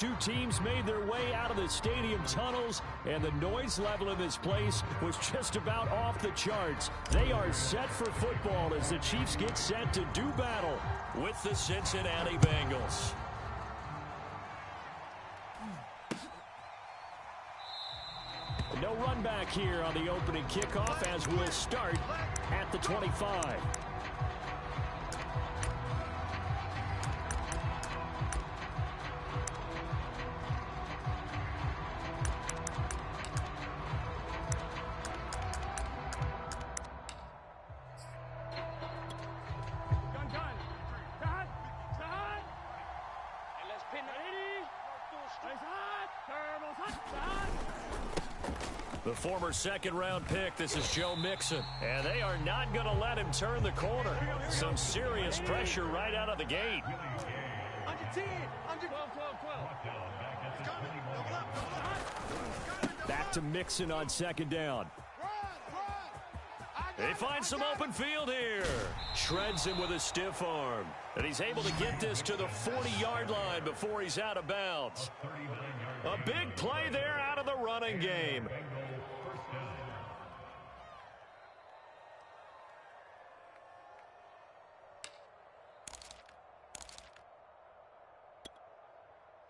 Two teams made their way out of the stadium tunnels, and the noise level in this place was just about off the charts. They are set for football as the Chiefs get set to do battle with the Cincinnati Bengals. No run back here on the opening kickoff as we'll start at the 25. The former second-round pick, this is Joe Mixon. And they are not going to let him turn the corner. Some serious pressure right out of the gate. Under 10, under 12. Back to Mixon on second down. They find some open field here. Shreds him with a stiff arm. And he's able to get this to the 40-yard line before he's out of bounds. A big play there out of the running game.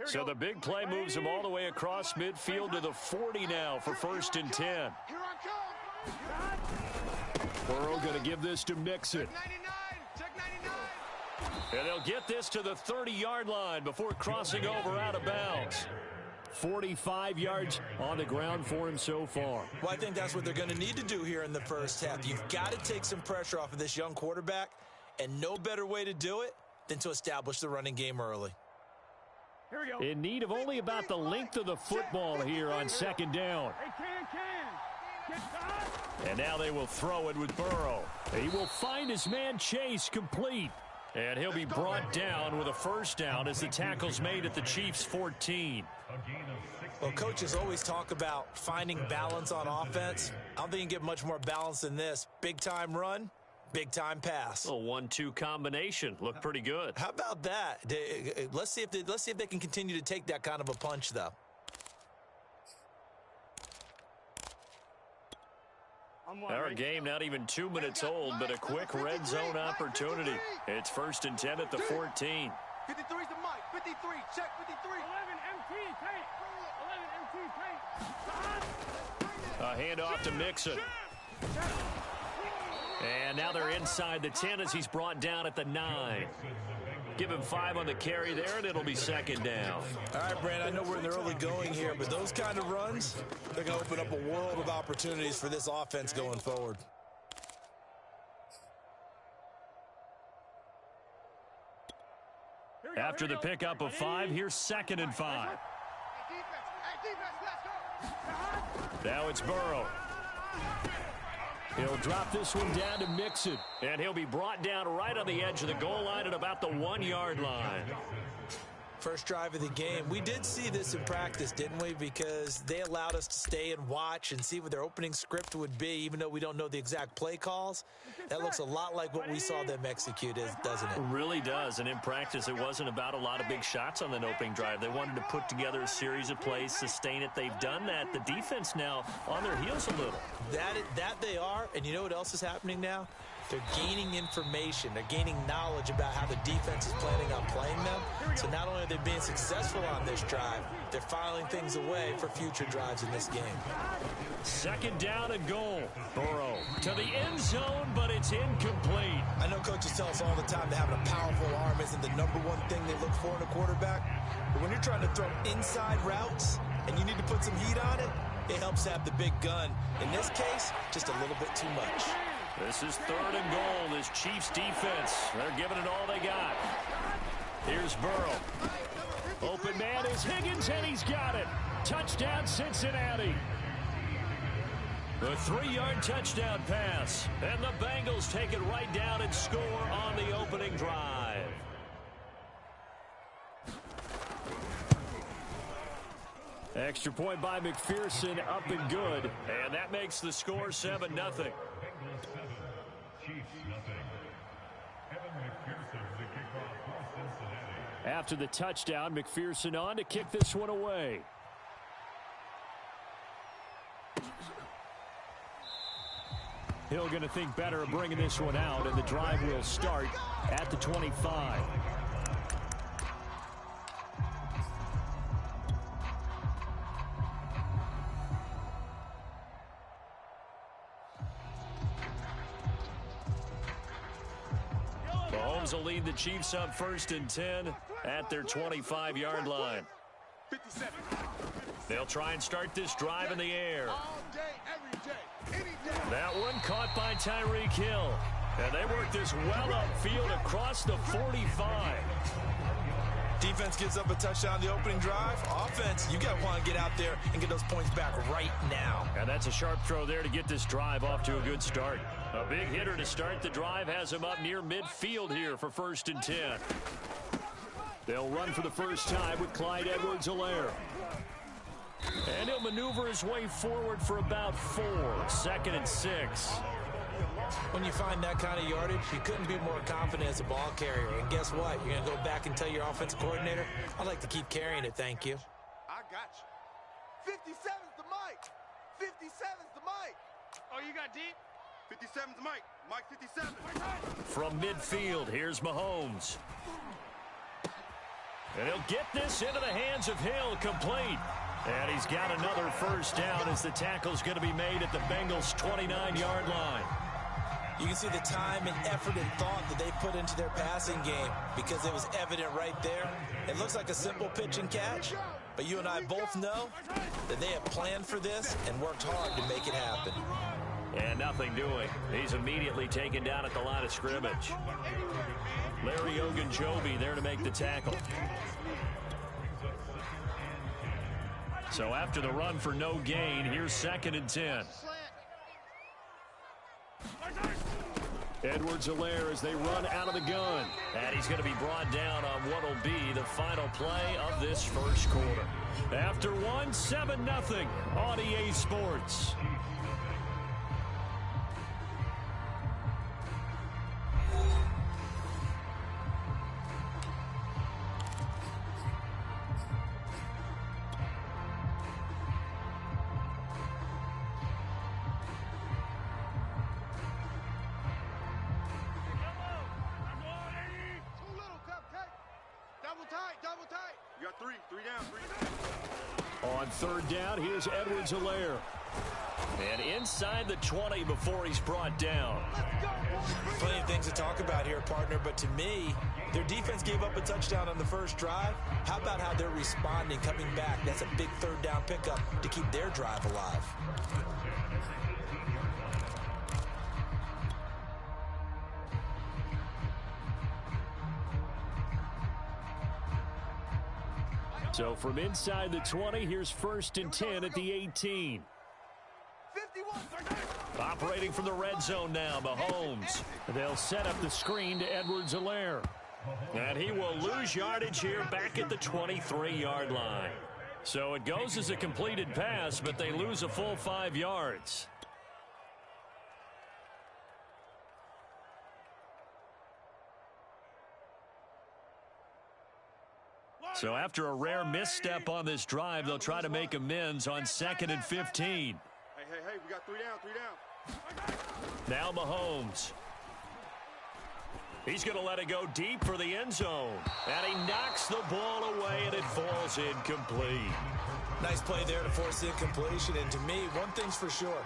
So the big play moves him all the way across midfield to the 40 now for 1st and 10. Burrow going to give this to Mixon. And they'll get this to the 30-yard line before crossing over out of bounds. 45 yards on the ground for him so far. Well, I think that's what they're going to need to do here in the first half. You've got to take some pressure off of this young quarterback, and no better way to do it than to establish the running game early. Here we go. In need of only about the length of the football here on second down. And now they will throw it with Burrow. He will find his man Chase complete. And he'll be brought down with a first down as the tackle's made at the Chiefs' 14. Well, coaches always talk about finding balance on offense. I don't think you can get much more balance than this. Big-time run, big-time pass. A 1-2 combination. Looked pretty good. How about that? Let's see if they can continue to take that kind of a punch, though. Our game not even 2 minutes old, but a quick red zone opportunity. It's 1st and 10 at the 14. 53's the mic. 53. Check 53. 11 MT paint. A handoff to Mixon. And now they're inside the 10 as he's brought down at the 9. Give him 5 on the carry there, and it'll be second down. All right, Brand, I know we're in the early going here, but those kind of runs, they're going to open up a world of opportunities for this offense going forward. After the pickup of 5, here's 2nd and 5. Now it's Burrow. He'll drop this one down to Mixon. And he'll be brought down right on the edge of the goal line at about the 1-yard line. First drive of the game. We did see this in practice, didn't we? Because they allowed us to stay and watch and see what their opening script would be, even though we don't know the exact play calls. That looks a lot like what we saw them execute, doesn't it? It really does. And in practice, it wasn't about a lot of big shots on that opening drive. They wanted to put together a series of plays, sustain it. They've done that. The defense now on their heels a little. That they are. And you know what else is happening now? They're gaining information. They're gaining knowledge about how the defense is planning on playing them. So not only are they being successful on this drive, they're filing things away for future drives in this game. 2nd down and goal. Burrow to the end zone, but it's incomplete. I know coaches tell us all the time that having a powerful arm isn't the #1 thing they look for in a quarterback. But when you're trying to throw inside routes and you need to put some heat on it, it helps have the big gun. In this case, just a little bit too much. This is 3rd and goal. This Chiefs defense, they're giving it all they got. Here's Burrow. Open man is Higgins, and he's got it. Touchdown, Cincinnati. The 3-yard touchdown pass. And the Bengals take it right down and score on the opening drive. Extra point by McPherson, up and good. And that makes the score 7-0. After the touchdown, McPherson on to kick this one away. Hill going to think better of bringing this one out, and the drive will start at the 25. Mahomes will lead the Chiefs up 1st and 10 at their 25-yard line. 57. They'll try and start this drive in the air. All day, every day, any day. That one caught by Tyreek Hill. And they work this well upfield across the 45. Defense gives up a touchdown the opening drive. Offense, you got to want to get out there and get those points back right now. And that's a sharp throw there to get this drive off to a good start. A big hitter to start the drive has him up near midfield here for 1st and 10. They'll run for the first time with Clyde Edwards-Helaire. And he'll maneuver his way forward for about 4. 2nd and 6. When you find that kind of yardage, you couldn't be more confident as a ball carrier. And guess what? You're going to go back and tell your offensive coordinator, I'd like to keep carrying it, thank you. I got you. 57's the mic. 57's the mic. Oh, you got deep? 57's the mic. Mike 57. From midfield, here's Mahomes. And he'll get this into the hands of Hill, complete. And he's got another first down as the tackle's going to be made at the Bengals' 29-yard line. You can see the time and effort and thought that they put into their passing game because it was evident right there. It looks like a simple pitch and catch, but you and I both know that they have planned for this and worked hard to make it happen. And nothing doing. He's immediately taken down at the line of scrimmage. Larry Ogunjobi there to make the tackle. So after the run for no gain, here's 2nd and 10. Edwards-Helaire as they run out of the gun. And he's going to be brought down on what will be the final play of this first quarter. After one, 7-0 on EA Sports. Double tight. You got three down. On 3rd down, here's Edwards-Helaire. And inside the 20 before he's brought down. Plenty of things to talk about here, partner, but to me, their defense gave up a touchdown on the first drive. How about how they're responding, coming back? That's a big 3rd down pickup to keep their drive alive. So from inside the 20, here's 1st and 10 at the 18. 51. Operating from the red zone now, Mahomes. They'll set up the screen to Edwards-Helaire. And he will lose yardage here back at the 23-yard line. So it goes as a completed pass, but they lose a full 5 yards. So after a rare misstep on this drive, they'll try to make amends on 2nd and 15. Hey, we got 3 down. Now Mahomes. He's going to let it go deep for the end zone. And he knocks the ball away, and it falls incomplete. Nice play there to force the incompletion. And to me, one thing's for sure.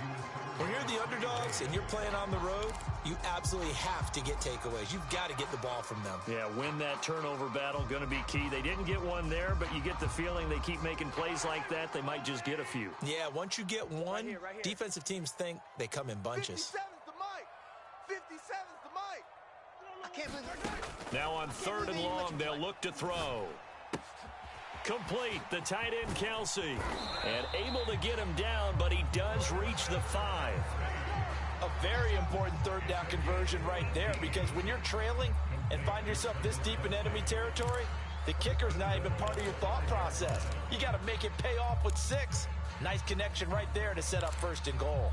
When you're the underdogs and you're playing on the road, you absolutely have to get takeaways. You've got to get the ball from them. Yeah, win that turnover battle, going to be key. They didn't get one there, but you get the feeling they keep making plays like that, they might just get a few. Yeah, once you get one, right here. Defensive teams think they come in bunches. 57's the mic. 57's the mic. I can't believe it. Now on 3rd and long, they'll look to throw. Complete, the tight end Kelsey. And able to get him down, but he does reach the 5. A very important 3rd down conversion right there, because when you're trailing and find yourself this deep in enemy territory, the kicker's not even part of your thought process. You got to make it pay off with 6. Nice connection right there to set up 1st and goal.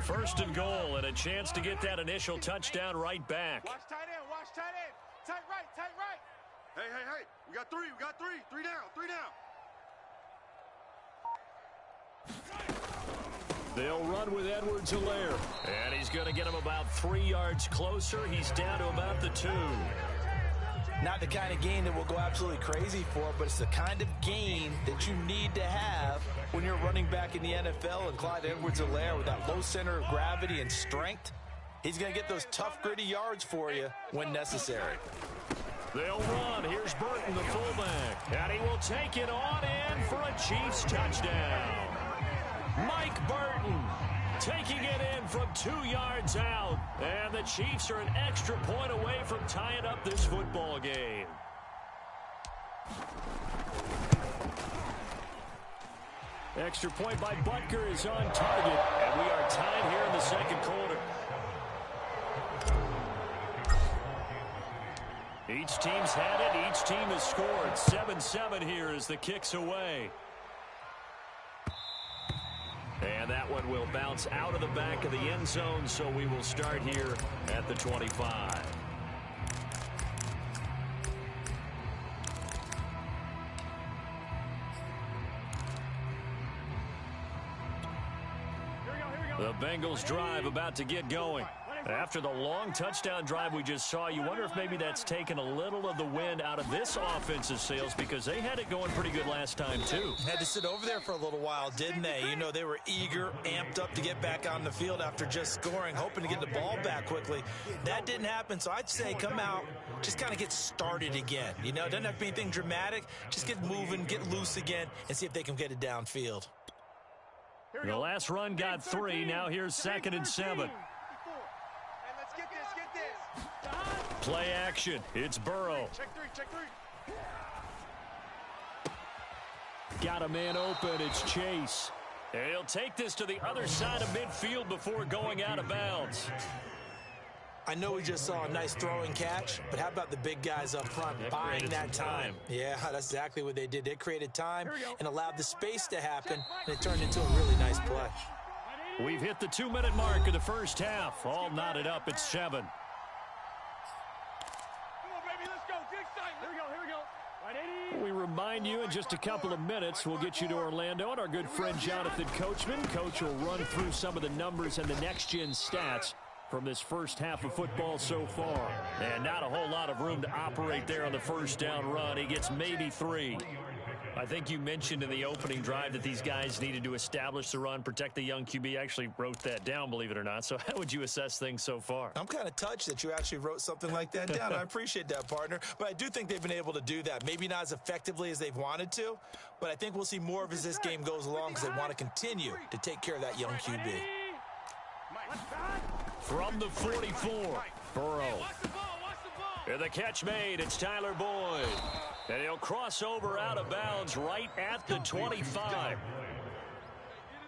1st and goal, and a chance to get that initial touchdown right back. Watch tight end. Hey. We got three. Three down. They'll run with Edwards-Helaire. And he's going to get him about 3 yards closer. He's down to about the 2. Not the kind of game that we'll go absolutely crazy for, but it's the kind of game that you need to have when you're running back in the NFL. And Clyde Edwards-Helaire, with that low center of gravity and strength, he's going to get those tough, gritty yards for you when necessary. They'll run. Here's Burton, the fullback. And he will take it on in for a Chiefs touchdown. Mike Burton taking it in from 2 yards out. And the Chiefs are an extra point away from tying up this football game. Extra point by Butker is on target. And we are tied here in the second quarter. Each team's had it. Each team has scored. 7-7 here as the kick's away. And that one will bounce out of the back of the end zone, so we will start here at the 25. The Bengals drive about to get going. After the long touchdown drive we just saw, you wonder if maybe that's taken a little of the wind out of this offensive sails, because they had it going pretty good last time, too. Had to sit over there for a little while, didn't they? You know, they were eager, amped up to get back on the field after just scoring, hoping to get the ball back quickly. That didn't happen, so I'd say come out, just kind of get started again. You know, it doesn't have to be anything dramatic. Just get moving, get loose again, and see if they can get it downfield. The last run got 3. Now here's 2nd and 7. Play action. It's Burrow. Check three. Got a man open. It's Chase. And he'll take this to the other side of midfield before going out of bounds. I know we just saw a nice throwing catch, but how about the big guys up front buying that time? Yeah, that's exactly what they did. They created time and allowed the space to happen, and it turned into a really nice play. We've hit the 2-minute mark of the first half. All knotted up at 7. We remind you in just a couple of minutes we'll get you to Orlando and our good friend Jonathan Coachman. Coach will run through some of the numbers and the next-gen stats from this first half of football so far. And not a whole lot of room to operate there on the first down run. He gets maybe 3. I think you mentioned in the opening drive that these guys needed to establish the run, protect the young QB. I actually wrote that down, believe it or not. So how would you assess things so far? I'm kind of touched that you actually wrote something like that down. I appreciate that, partner. But I do think they've been able to do that. Maybe not as effectively as they've wanted to, but I think we'll see more of as this game goes along because they want to continue to take care of that young QB. From the 44, Burrow. And the catch made. It's Tyler Boyd. And he'll cross over out of bounds right at the 25.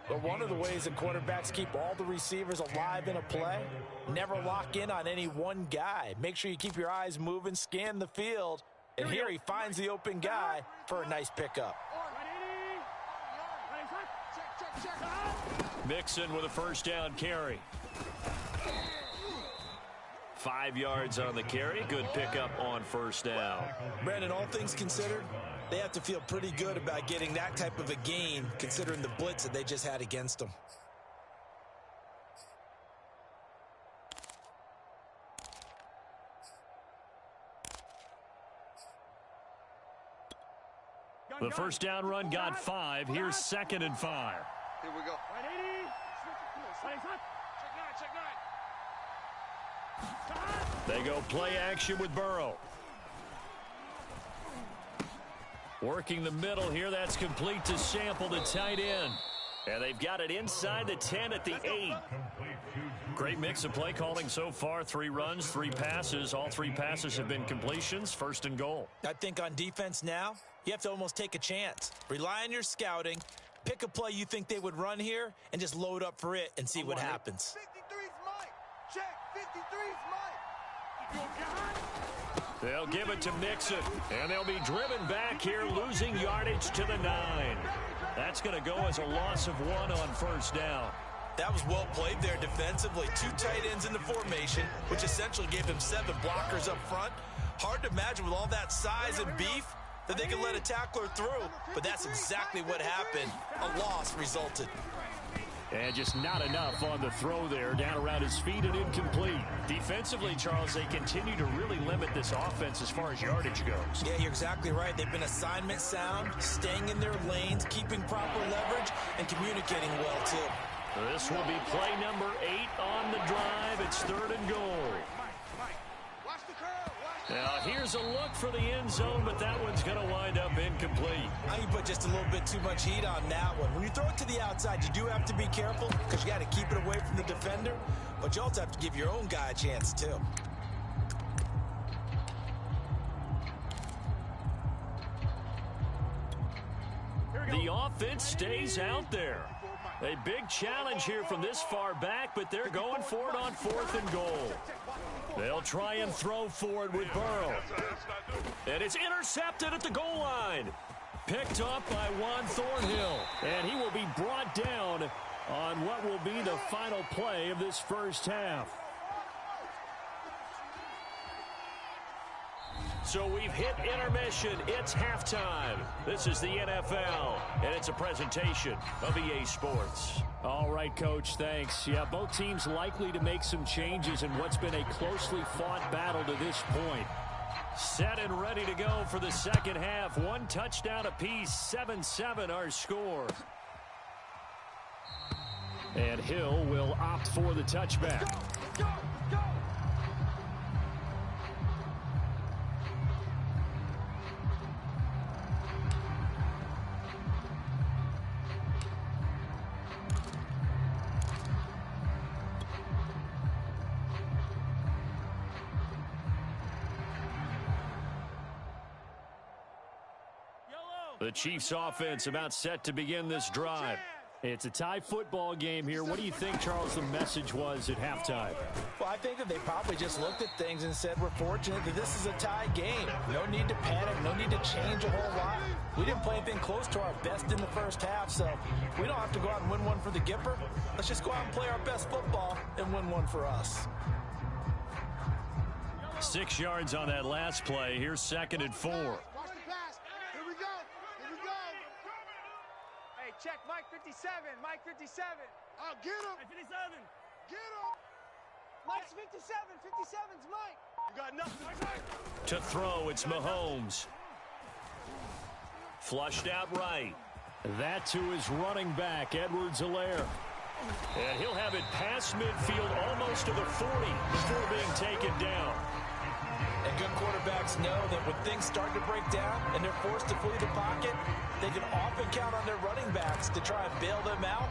But one of the ways that quarterbacks keep all the receivers alive in a play, never lock in on any one guy. Make sure you keep your eyes moving, scan the field, and here he finds the open guy for a nice pickup. Mixon with a first down carry. 5 yards on the carry. Good pickup on first down. Brandon, all things considered, they have to feel pretty good about getting that type of a gain considering the blitz that they just had against them. The first down run got 5. Here's 2nd and 5. Here we go. They go play action with Burrow. Working the middle here. That's complete to Sample, the tight end. And they've got it inside the 10 at the 8. Great mix of play calling so far. 3 runs, 3 passes. All 3 passes have been completions. 1st and goal. I think on defense now, you have to almost take a chance. Rely on your scouting. Pick a play you think they would run here and just load up for it and see what happens. 53's Mike. Check. 53's Mike. They'll give it to Mixon, and they'll be driven back here, losing yardage to the 9. That's going to go as a loss of 1 on first down. That was well played there defensively. 2 tight ends in the formation, which essentially gave them 7 blockers up front. Hard to imagine with all that size and beef that they can let a tackler through, but that's exactly what happened. A loss resulted. And just not enough on the throw there, down around his feet and incomplete. Defensively, Charles, they continue to really limit this offense as far as yardage goes. Yeah, you're exactly right. They've been assignment sound, staying in their lanes, keeping proper leverage, and communicating well, too. This will be play number 8 on the drive. It's 3rd and goal. Now, here's a look for the end zone, but that one's going to wind up incomplete. I think you put just a little bit too much heat on that one. When you throw it to the outside, you do have to be careful because you got to keep it away from the defender, but you also have to give your own guy a chance, too. The offense stays out there. A big challenge here from this far back, but they're going for it on 4th and goal. They'll try and throw forward with Burrow. And it's intercepted at the goal line. Picked up by Juan Thornhill. And he will be brought down on what will be the final play of this first half. So we've hit intermission. It's halftime. This is the NFL, and it's a presentation of EA Sports. All right, Coach, thanks. Yeah, both teams likely to make some changes in what's been a closely fought battle to this point. Set and ready to go for the second half. 1 touchdown apiece, 7-7 our score. And Hill will opt for the touchback. Go, go, go. The Chiefs offense about set to begin this drive. It's a tie football game here. What do you think, Charles, the message was at halftime? Well, I think that they probably just looked at things and said, we're fortunate that this is a tie game. No need to panic, no need to change a whole lot. We didn't play anything close to our best in the first half, so we don't have to go out and win one for the Gipper. Let's just go out and play our best football and win one for us. 6 yards on that last play. Here's 2nd and 4. Check Mike 57. Mike 57. Oh, get him. Hey, 57. Get him. Mike's 57. 57's Mike. You got nothing. To throw, it's Mahomes. Flushed out right. That to his running back, Edwards-Helaire. And he'll have it past midfield almost to the 40 before being taken down. And good quarterbacks know that when things start to break down and they're forced to flee the pocket, they can often count on their running backs to try and bail them out.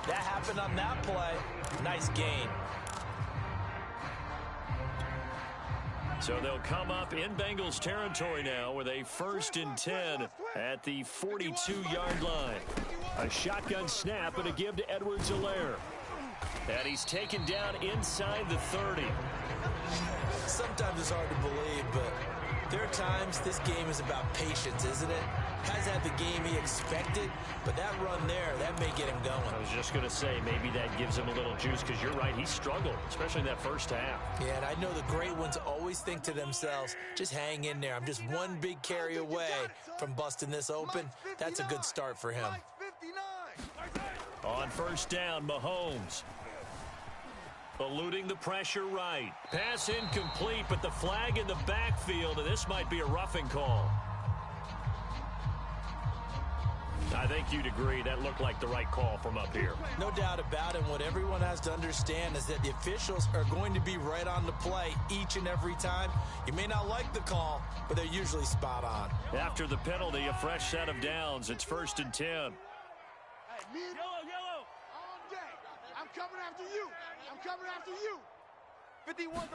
That happened on that play. Nice gain. So they'll come up in Bengals territory now with a 1st and 10 at the 42-yard line. A shotgun snap and a give to Edwards-Helaire. And he's taken down inside the 30. Sometimes it's hard to believe, but there are times this game is about patience, isn't it? Has had the game he expected, but that run there, that may get him going. I was just going to say, maybe that gives him a little juice, because you're right, he struggled, especially in that first half. Yeah, and I know the great ones always think to themselves, just hang in there. I'm just one big carry away from busting this open. That's a good start for him. On 1st down, Mahomes. Eluding the pressure right. Pass incomplete, but the flag in the backfield, and this might be a roughing call. I think you'd agree that looked like the right call from up here. No doubt about it. What everyone has to understand is that the officials are going to be right on the play each and every time. You may not like the call, but they're usually spot on. After the penalty, a fresh set of downs. It's 1st and 10. Hey, yellow. All day. I'm coming after you. I'm coming after you. 51.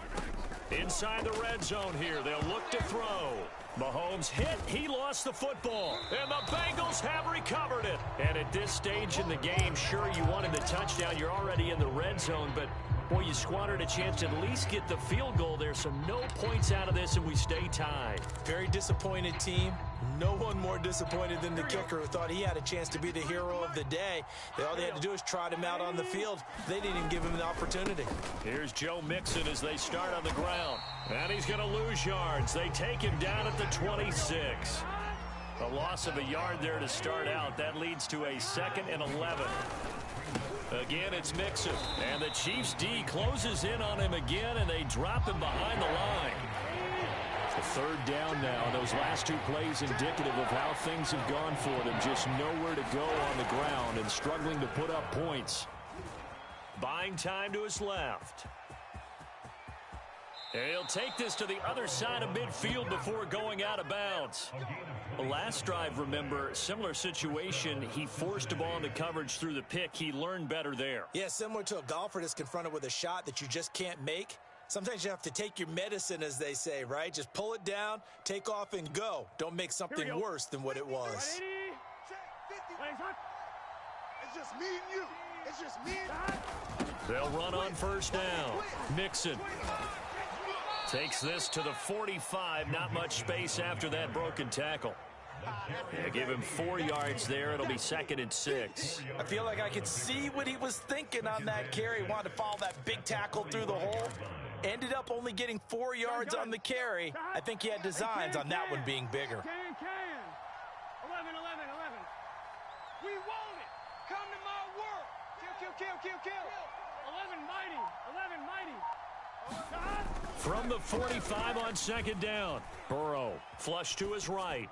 Inside the red zone here. They'll look to throw. Mahomes hit. He lost the football. And the Bengals have recovered it. And at this stage in the game, sure, you wanted the touchdown. You're already in the red zone. But, boy, you squandered a chance to at least get the field goal there. So no points out of this, and we stay tied. Very disappointed team. No one more disappointed than the kicker who thought he had a chance to be the hero of the day. All they had to do is trot him out on the field. They didn't even give him the opportunity. Here's Joe Mixon as they start on the ground. And he's going to lose yards. They take him down at the 26. A loss of a yard there to start out. That leads to a 2nd and 11. Again, it's Mixon. And the Chiefs' D closes in on him again, and they drop him behind the line. It's the 3rd down now. Those last 2 plays indicative of how things have gone for them. Just nowhere to go on the ground and struggling to put up points. Buying time to his left. He'll take this to the other side of midfield before going out of bounds. The last drive, remember, similar situation. He forced the ball into coverage through the pick. He learned better there. Yeah, similar to a golfer that's confronted with a shot that you just can't make. Sometimes you have to take your medicine, as they say, right? Just pull it down, take off, and go. Don't make something worse than what it was. It's just me and you. It's just me and you. They'll run on 1st down. Mixon takes this to the 45. Not much space after that broken tackle. Yeah, give him 4 yards there. It'll be 2nd and 6. I feel like I could see what he was thinking on that carry. He wanted to follow that big tackle through the hole. Ended up only getting 4 yards on the carry. I think he had designs on that one being bigger. 11. We want it. Come to my work. Kill. 11 mighty. From the 45 on 2nd down. Burrow flush to his right.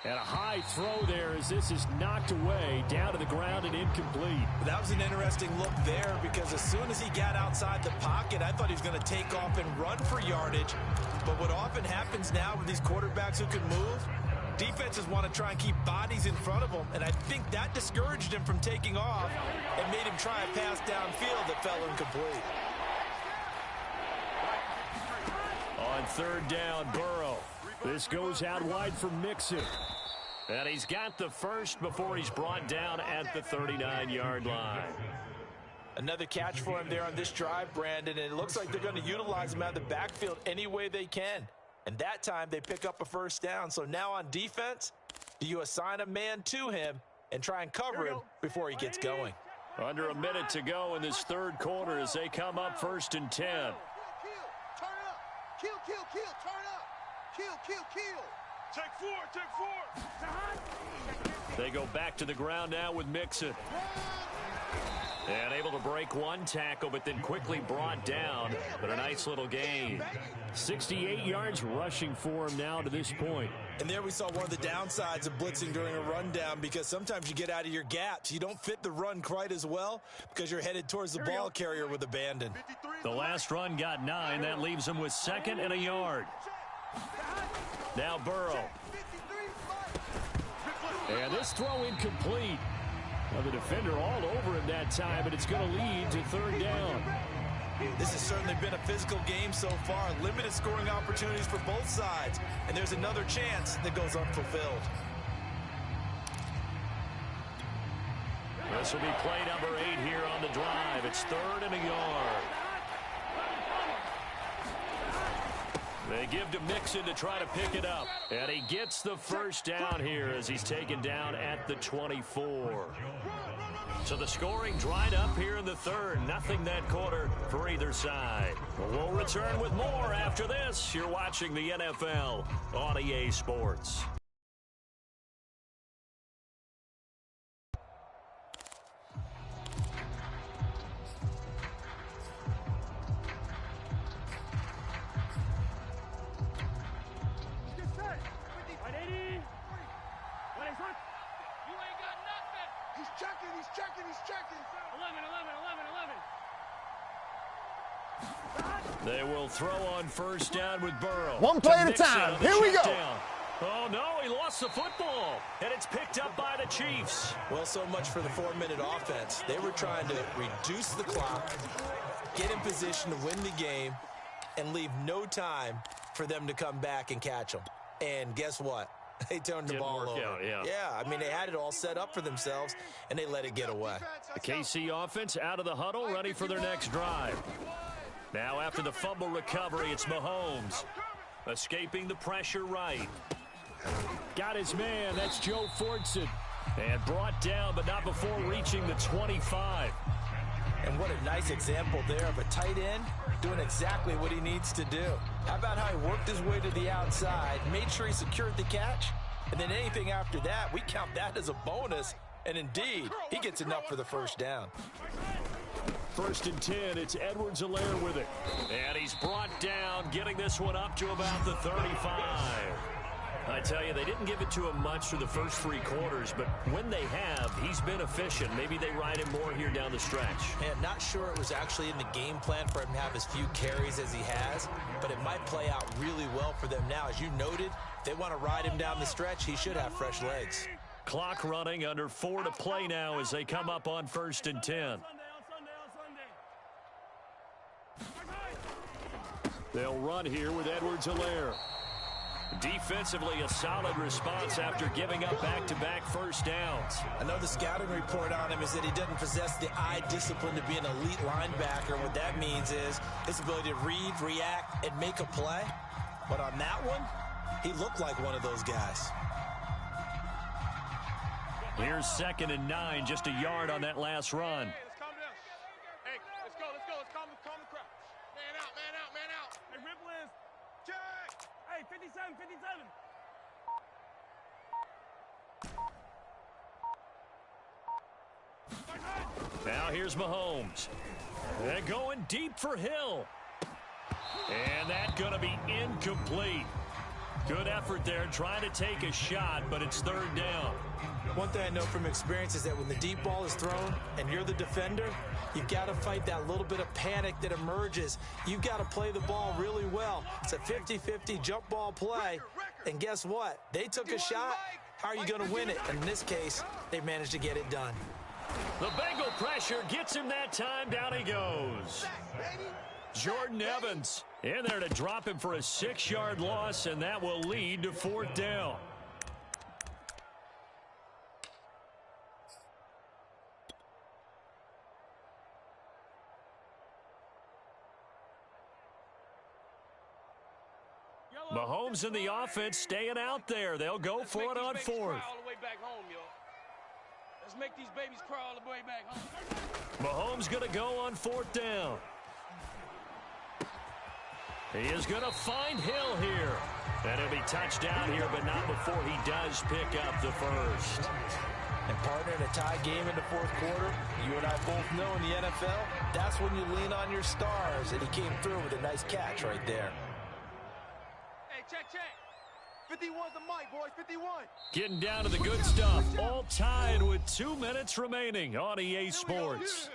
And a high throw there as this is knocked away down to the ground and incomplete. That was an interesting look there because as soon as he got outside the pocket, I thought he was going to take off and run for yardage. But what often happens now with these quarterbacks who can move, defenses want to try and keep bodies in front of them, and I think that discouraged him from taking off and made him try a pass downfield that fell incomplete. On 3rd down, Burrow. This goes out wide for Mixon. And he's got the first before he's brought down at the 39-yard line. Another catch for him there on this drive, Brandon, and it looks like they're going to utilize him out of the backfield any way they can. And that time they pick up a 1st down. So now on defense, do you assign a man to him and try and cover him before he gets going? Under a minute to go in this 3rd quarter as they come up 1st and 10. Turn up. Kill. Turn up. Kill. Take 4. They go back to the ground now with Mixon. And able to break 1 tackle, but then quickly brought down. But a nice little gain. 68 yards rushing for him now to this point. And there we saw one of the downsides of blitzing during a rundown because sometimes you get out of your gaps. You don't fit the run quite as well because you're headed towards the ball carrier with abandon. The last run got 9. That leaves him with 2nd and a yard. Now Burrow. And this throw incomplete. Well, the defender all over him that time, but it's going to lead to 3rd down. This has certainly been a physical game so far. Limited scoring opportunities for both sides. And there's another chance that goes unfulfilled. This will be play number 8 here on the drive. It's 3rd and a yard. They give to Mixon to try to pick it up. And he gets the 1st down here as he's taken down at the 24. So the scoring dried up here in the 3rd. Nothing that quarter for either side. We'll return with more after this. You're watching the NFL on EA Sports. They will throw on 1st down with Burrow. One play at a time. Here we go. Oh, no, he lost the football. And it's picked up by the Chiefs. Well, so much for the 4-minute offense. They were trying to reduce the clock, get in position to win the game, and leave no time for them to come back and catch them. And guess what? They turned the ball over. Yeah, I mean, they had it all set up for themselves, and they let it get away. The KC offense out of the huddle, ready for their next drive. Now after the fumble recovery, it's Mahomes. Escaping the pressure right. Got his man. That's Joe Fortson. And brought down, but not before reaching the 25. And what a nice example there of a tight end doing exactly what he needs to do. How about how he worked his way to the outside, made sure he secured the catch, and then anything after that, we count that as a bonus. And indeed, he gets enough for the first down. 1st and 10, it's Edwards-Helaire with it. And he's brought down, getting this one up to about the 35. I tell you, they didn't give it to him much through the first 3 quarters, but when they have, he's been efficient. Maybe they ride him more here down the stretch. And not sure it was actually in the game plan for him to have as few carries as he has, but it might play out really well for them now. As you noted, if they want to ride him down the stretch, he should have fresh legs. Clock running, under 4 to play now as they come up on 1st and 10. They'll run here with Edwards-Helaire. Defensively, a solid response after giving up back-to-back first downs. I know the scouting report on him is that he doesn't possess the eye discipline to be an elite linebacker. What that means is his ability to read, react, and make a play. But on that one, he looked like one of those guys. Here's 2nd and 9, just a yard on that last run. Hey, let's calm down. Hey, let's go. Let's calm the crowd. Man out. Hey, Ripple is. Check. Hey, 57. Now here's Mahomes. They're going deep for Hill. And that's going to be incomplete. Good effort there, trying to take a shot, but it's 3rd down. One thing I know from experience is that when the deep ball is thrown and you're the defender, you've got to fight that little bit of panic that emerges. You've got to play the ball really well. It's a 50-50 jump ball play. And guess what? They took a shot. How are you going to win it? And in this case, they managed to get it done. The Bengal pressure gets him that time. Down he goes. Jordan Evans in there to drop him for a 6-yard loss, and that will lead to 4th down. Mahomes and the offense staying out there. They'll go for it on 4th. Let's make these babies cry all the way back home. Mahomes going to go on 4th down. He is going to find Hill here. And he'll be touched down here, but not before he does pick up the first. And partner, in a tie game in the 4th quarter, you and I both know in the NFL, that's when you lean on your stars. And he came through with a nice catch right there. Hey, check. 51's the mic, boys. 51. Getting down to the good stuff. All tied with 2 minutes remaining on EA Sports.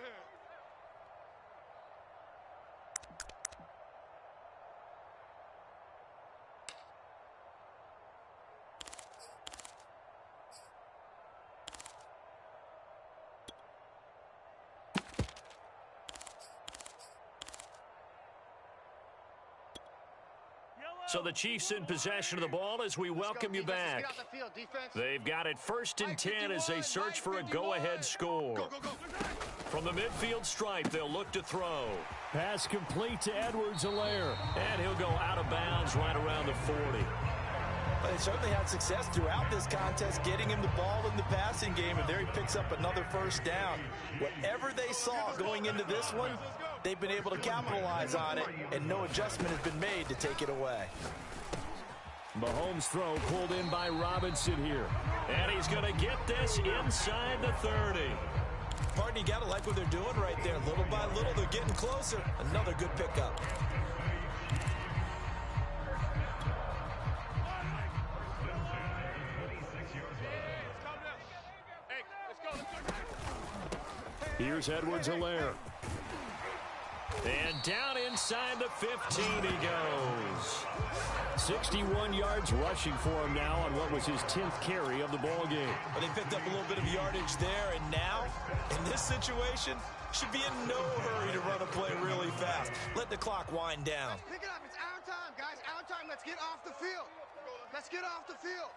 So the Chiefs in possession of the ball as we welcome you back. They've got it 1st and 10 as they search for a go-ahead score. From the midfield stripe, they'll look to throw. Pass complete to Edwards-Helaire. And he'll go out of bounds right around the 40. But they certainly had success throughout this contest getting him the ball in the passing game, and there he picks up another first down. Whatever they saw going into this one, they've been able to capitalize on it, and no adjustment has been made to take it away. Mahomes' throw pulled in by Robinson here. And he's going to get this inside the 30. Pardon, you got to like what they're doing right there. Little by little, they're getting closer. Another good pickup. Here's Edwards-Helaire. And down inside the 15 he goes. 61 yards rushing for him now on what was his 10th carry of the ball game. Well, they picked up a little bit of yardage there, and now, in this situation, should be in no hurry to run a play really fast. Let the clock wind down. Pick it up. It's our time, guys. Our time. Let's get off the field. Let's get off the field.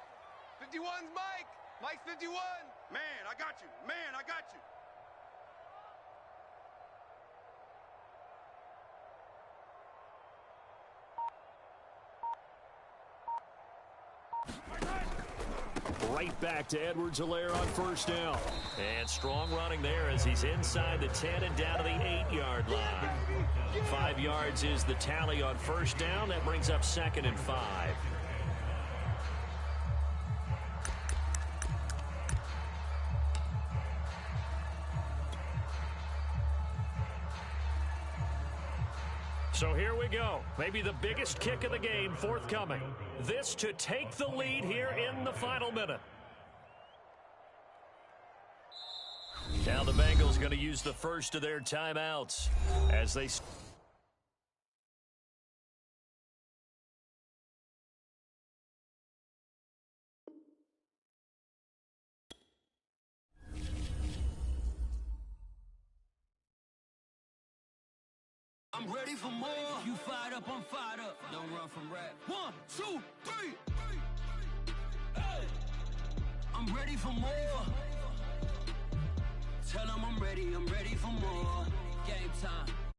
51's Mike. Mike's 51. Man, I got you. Man, I got you. right back to Edwards-Helaire on first down. And strong running there as he's inside the 10 and down to the 8-yard line. 5 yards is the tally on first down. That brings up 2nd and 5. So here we go. Maybe the biggest kick of the game forthcoming. This to take the lead here in the final minute. Now the Bengals going to use the first of their timeouts as they... I'm ready for more. You fired up, I'm fired up. Don't run from rap. 1, 2, 3. Hey. I'm ready for more. Tell them I'm ready for more. Game time.